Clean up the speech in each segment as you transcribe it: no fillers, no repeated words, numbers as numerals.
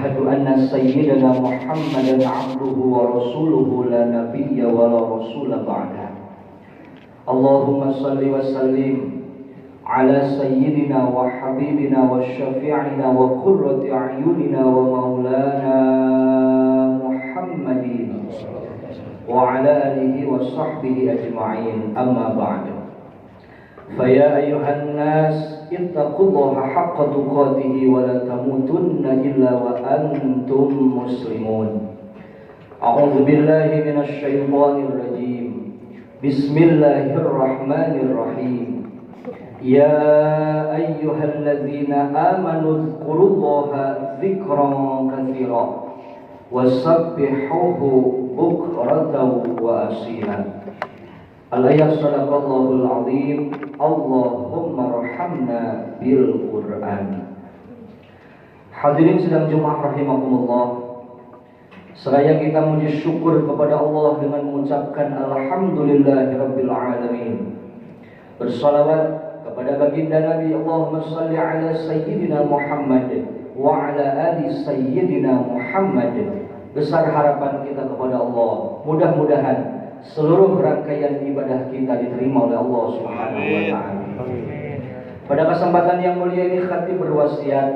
أشهد أن سيدنا محمدا عبده ورسوله لا نبي ولا رسول بعده اللهم صل وسلم على سيدنا وحبيبنا وشفيعنا وقرة أعيننا ومولانا محمد وعلى آله وصحبه أجمعين أما بعد فيا أيها الناس اتقوا الله حق تقاته ولا تموتن إلا وأنتم مسلمون أعوذ بالله من الشيطان الرجيم بسم الله الرحمن الرحيم يا أيها الذين آمنوا اذكروا الله ذكرا كثيرا وسبحوه بكرة وأصيلا. Al-ayat sadaqallahul azim. Allahumma arhamna bil Qur'an. Hadirin sedang Jumat rahimakumullah. Seraya kita memuji syukur kepada Allah dengan mengucapkan alhamdulillahirabbil alamin. Bersalawat kepada baginda Nabi, Allahumma shalli ala sayyidina Muhammad wa ala ali sayyidina Muhammad. Besar harapan kita kepada Allah, mudah-mudahan seluruh rangkaian ibadah kita diterima oleh Allah Subhanahu wa taala. Pada kesempatan yang mulia ini khatib berwasiat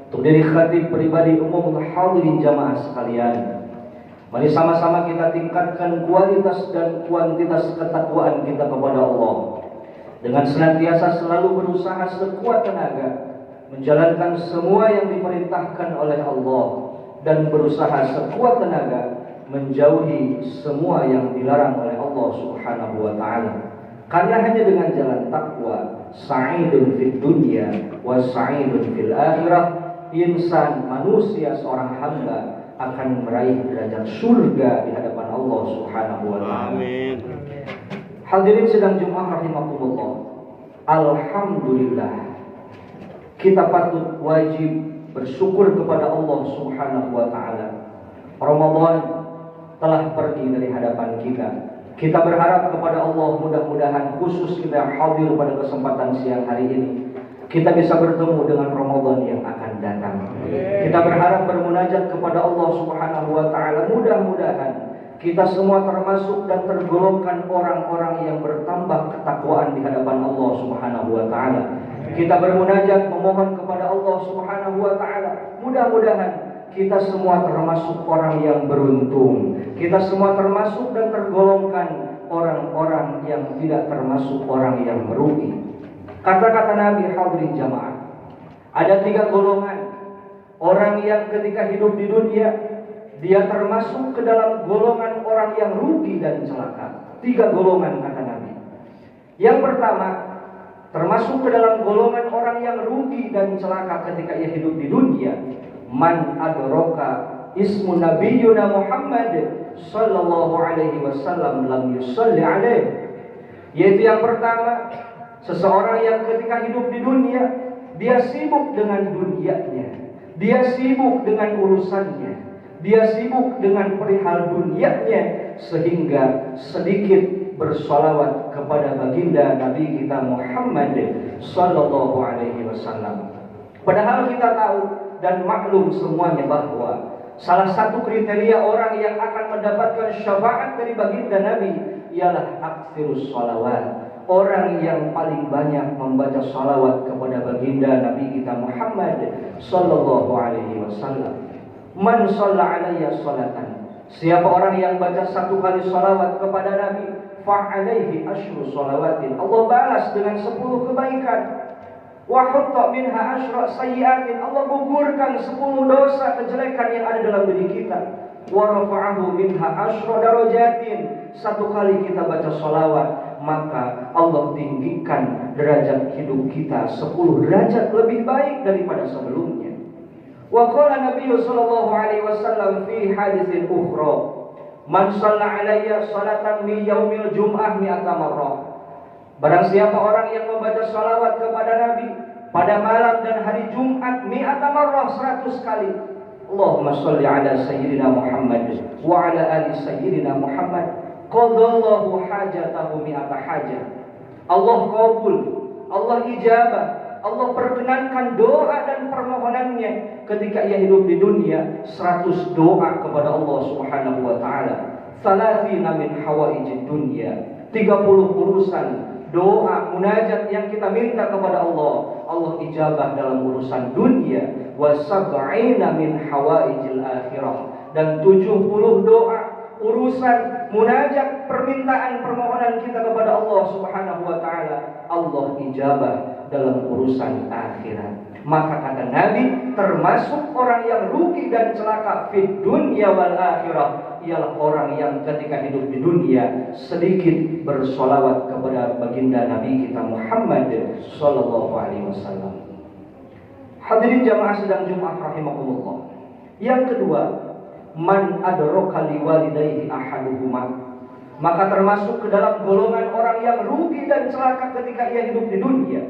untuk diri khatib pribadi umum hadirin jamaah sekalian. Mari sama-sama kita tingkatkan kualitas dan kuantitas ketakwaan kita kepada Allah dengan senantiasa selalu berusaha sekuat tenaga menjalankan semua yang diperintahkan oleh Allah dan berusaha sekuat tenaga menjauhi semua yang dilarang oleh Allah Subhanahu wa taala. Karena hanya dengan jalan takwa, sa'idun fid dunya wa sa'idun fil akhirah, insan manusia seorang hamba akan meraih derajat surga di hadapan Allah Subhanahu wa taala. Amin. Hadirin sedang Jumat rahimakumullah. Alhamdulillah. Kita patut wajib bersyukur kepada Allah Subhanahu wa taala. Ramadan telah pergi dari hadapan kita. Kita berharap kepada Allah mudah-mudahan khusus kita yang hadir pada kesempatan siang hari ini kita bisa bertemu dengan Ramadan yang akan datang. Kita berharap bermunajat kepada Allah Subhanahu wa taala, mudah-mudahan kita semua termasuk dan tergolongkan orang-orang yang bertambah ketakwaan di hadapan Allah Subhanahu wa taala. Kita bermunajat memohon kepada Allah Subhanahu wa taala, mudah-mudahan kita semua termasuk orang yang beruntung. Kita semua termasuk dan tergolongkan orang-orang yang tidak termasuk orang yang merugi. Kata-kata Nabi hadirin jamaah, ada 3 golongan orang yang ketika hidup di dunia dia termasuk ke dalam golongan orang yang rugi dan celaka. 3 golongan kata Nabi. Yang pertama, termasuk ke dalam golongan orang yang rugi dan celaka ketika ia hidup di dunia, man adraka ismu nabiyuna Muhammad sallallahu alaihi wasallam lam yusalli alaih. Yaitu yang pertama, seseorang yang ketika hidup di dunia dia sibuk dengan dunianya, dia sibuk dengan urusannya, dia sibuk dengan perihal dunianya sehingga sedikit bersolawat kepada baginda Nabi kita Muhammad sallallahu alaihi wasallam. Padahal kita tahu dan maklum semuanya bahwa salah satu kriteria orang yang akan mendapatkan syafaat dari baginda Nabi ialah aktsirus sholawat. Orang yang paling banyak membaca salawat kepada baginda Nabi kita Muhammad sallallahu alaihi wasallam. Man shalla alayya salatan, siapa orang yang baca 1 kali salawat kepada Nabi, fa alaihi asyru shalawatin, Allah balas dengan 10 kebaikan. Wa hatta minha asyra sayyi'atin, Allah gugurkan 10 dosa kejelekan yang ada dalam diri kita. Wa rafa'ahu minha asyra darajatin, 1 kali kita baca salawat maka Allah tinggikan derajat hidup kita 10 derajat lebih baik daripada sebelumnya. Wa qala Nabi sallallahu alaihi wasallam fi haditsin ukhra, man shalla alayya salatan min yaumil jum'ah mi'ata marrah. Barang siapa orang yang membaca salawat kepada Nabi pada malam dan hari Jumat mi'ata marrah 100 kali. Allahumma sholli ala sayyidina Muhammad wa ala ali sayyidina Muhammad, qadallahu hajatahu mi'ata hajah. Allah kabul, Allah ijabah Allah perkenankan doa dan permohonannya ketika ia hidup di dunia, 100 doa kepada Allah Subhanahu wa taala. Salatina min hawaijid dunya, 30 urusan doa munajat yang kita minta kepada Allah, Allah ijabah dalam urusan dunia. Wa sab'ina min hawaijil akhirah, dan 70 doa urusan munajat permintaan permohonan kita kepada Allah Subhanahu wa taala, Allah ijabah dalam urusan akhirat. Maka kata Nabi, termasuk orang yang rugi dan celaka fid dunya wal akhirah ialah orang yang ketika hidup di dunia sedikit bersolawat kepada baginda Nabi kita Muhammad sallallahu alaihi wasallam. Hadirin jamaah sidang Jumat rahimakumullah. Yang kedua, man adraka liwalidayhi ahaduhuma, maka termasuk ke dalam golongan orang yang rugi dan celaka ketika ia hidup di dunia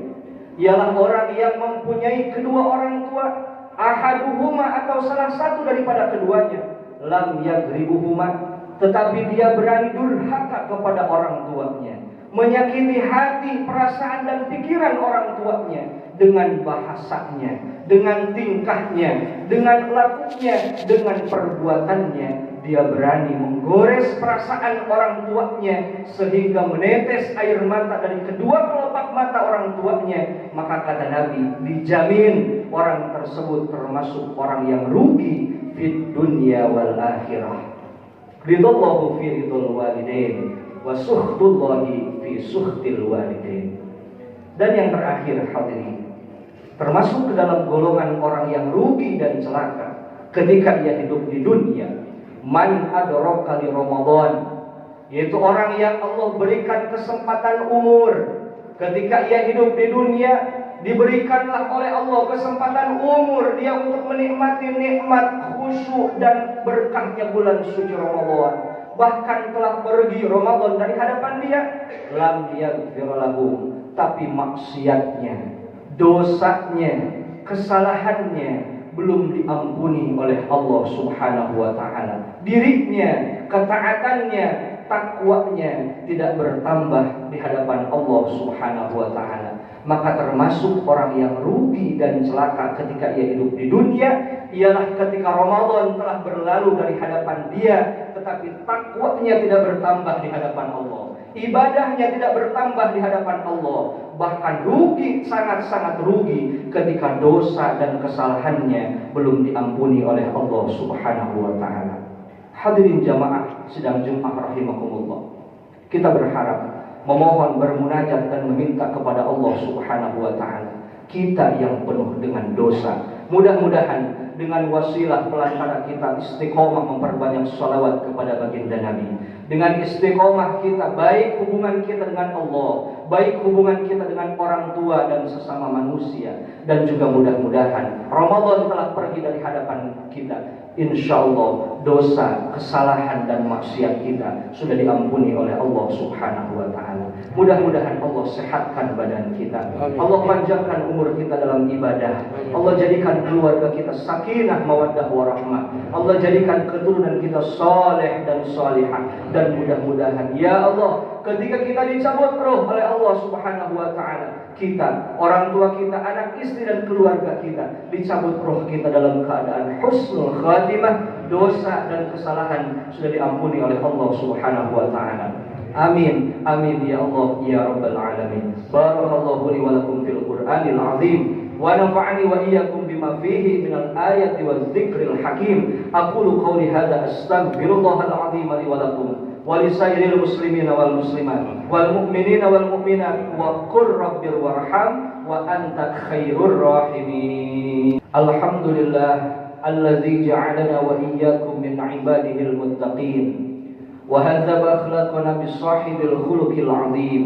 ialah orang yang mempunyai kedua orang tua, ahaduhuma atau salah satu daripada keduanya, lam yagribuhuma, tetapi dia berani durhaka kepada orang tuanya, menyakiti hati, perasaan dan pikiran orang tuanya dengan bahasanya, dengan tingkahnya, dengan lakunya, dengan perbuatannya. Dia berani menggores perasaan orang tuanya sehingga menetes air mata dari kedua kelopak mata orang tuanya. Maka kata Nabi, dijamin orang tersebut termasuk orang yang rugi fid dunya wal akhirah. Ridallahu fi ridul walidain wa suhtullahi fi suhtil walidain. Dan yang terakhir hadirin, termasuk ke dalam golongan orang yang rugi dan celaka ketika ia hidup di dunia, man adraka li Ramadan, yaitu orang yang Allah berikan kesempatan umur ketika ia hidup di dunia, diberikanlah oleh Allah kesempatan umur dia untuk menikmati nikmat khusyuk dan berkahnya bulan suci Ramadan. Bahkan telah pergi Ramadan dari hadapan dia, lam yaghfir lahum, tapi maksiatnya, dosanya, kesalahannya belum diampuni oleh Allah Subhanahu wa taala. Dirinya, ketaatannya, takwanya tidak bertambah di hadapan Allah Subhanahu wa taala. Maka termasuk orang yang rugi dan celaka ketika ia hidup di dunia ialah ketika Ramadan telah berlalu dari hadapan dia, tetapi takwanya tidak bertambah di hadapan Allah, ibadahnya tidak bertambah di hadapan Allah. Bahkan rugi, sangat-sangat rugi ketika dosa dan kesalahannya belum diampuni oleh Allah Subhanahu wa taala. Hadirin jamaah sidang Jumat rahimakumullah. Kita berharap, memohon, bermunajat dan meminta kepada Allah Subhanahu wa taala. Kita yang penuh dengan dosa, mudah-mudahan dengan wasilah pelantara kita istiqomah memperbanyak sholawat kepada baginda Nabi. Dengan istiqomah kita, baik hubungan kita dengan Allah, baik hubungan kita dengan orang tua dan sesama manusia, dan juga mudah-mudahan Ramadan telah pergi dari hadapan kita, insya Allah dosa, kesalahan dan maksiat kita sudah diampuni oleh Allah Subhanahu wa taala. Mudah-mudahan Allah sehatkan badan kita, Allah panjangkan umur kita dalam ibadah, Allah jadikan keluarga kita sakinah mawaddah warahmah, Allah jadikan keturunan kita saleh dan salihah. Dan mudah-mudahan ya Allah, ketika kita dicabut roh oleh Allah Subhanahu wa taala, kita, orang tua kita, anak istri dan keluarga kita dicabut roh kita dalam keadaan husnul khatimah, dosa dan kesalahan sudah diampuni oleh Allah Subhanahu wa taala. Amin, amin ya Allah ya rabbal alamin. Barakallahu li wa lakum fil Qur'anil azim wa nafa'ani wa iyyakum bima fihi minal ayati waz zikril hakim. Aqulu qawli hadza astaghfirullahal azim li wa lakum wa li sairil muslimina wal muslimat wal mu'minina wal mu'minat wa qur rabbir warham wa anta khairur rahimin. Alhamdulillah alladzi ja'alana wa iyyakum min ibadihil muttaqin wa hadzaba akhlaqana bisahibil khuluqil azim.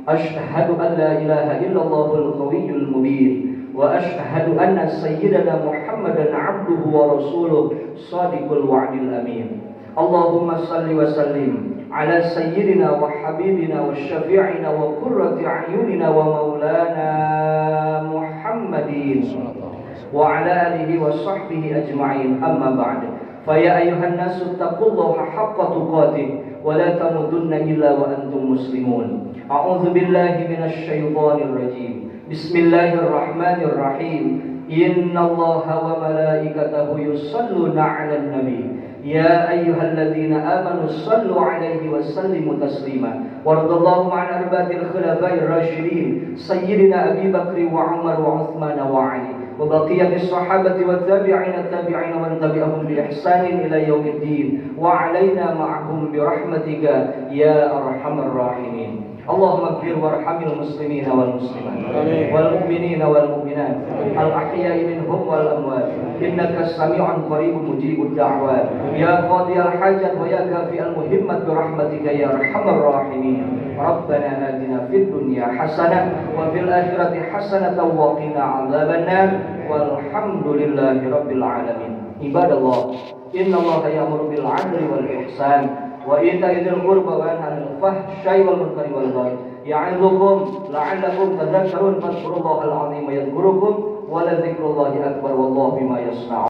Asyhadu an la ilaha illallahul qawiyyul mubin wa asyhadu anna sayyidana Muhammadan 'abduhu wa rasuluh shadiqul wa'dil amin. Allahumma salli wa sallim ala sayyidina wa habibina wa syafi'ina wa qurrati a'yunina wa maulana Muhammadin wa ala alihi wa sahbihi ajma'in. Amma ba'd. Fa ya ayyuhan nasu taqullaha haqqa tuqatih wa la tamutunna illa wa antum muslimun. A'udzu billahi minasy syaithanir rajim. Bismillahirrahmanirrahim. Innallaha wa malaikatahu yusalluna 'alan nabi. Ya ayyuhalladzina amanu sallu 'alaihi wa sallimu taslima. Waradallahu 'an arba'il khulafa'ir rasyidin sayyidina Abi Bakr wa Umar wa Utsman wa Ali wa baqiyatis sahabati wat tabi'ina tabi'ina wa tabi'ahum bi ihsanin ila yaumiddin wa 'alaina ma'ahum bi rahmatika ya arhamar rahimin. Allahumma ighfir warhamil muslimina wal muslimat wal mu'minina wal mu'minat al ahya'i minhum wal amwat innaka sami'un qaribun mujibud da'wat ya qadiyal hajat wa ya kafi'al muhimmat bi rahmatika ya arhamar rahimin. Rabbana atina fid dunya hasanah wa fil akhirati hasanah wa qina 'adzabannar walhamdulillahi rabbil alamin. Ibadallah, innallaha ya'muru bil 'adli wal ihsan wa ita'i dzil qurba wa yanha 'anil fahsya'i wal munkari wal baghi ya'idzukum la'allakum tadhakkarun fadhkurullahal 'azima yadhkurukum wa la dzikrullahi akbar wallahu bima yasna'un.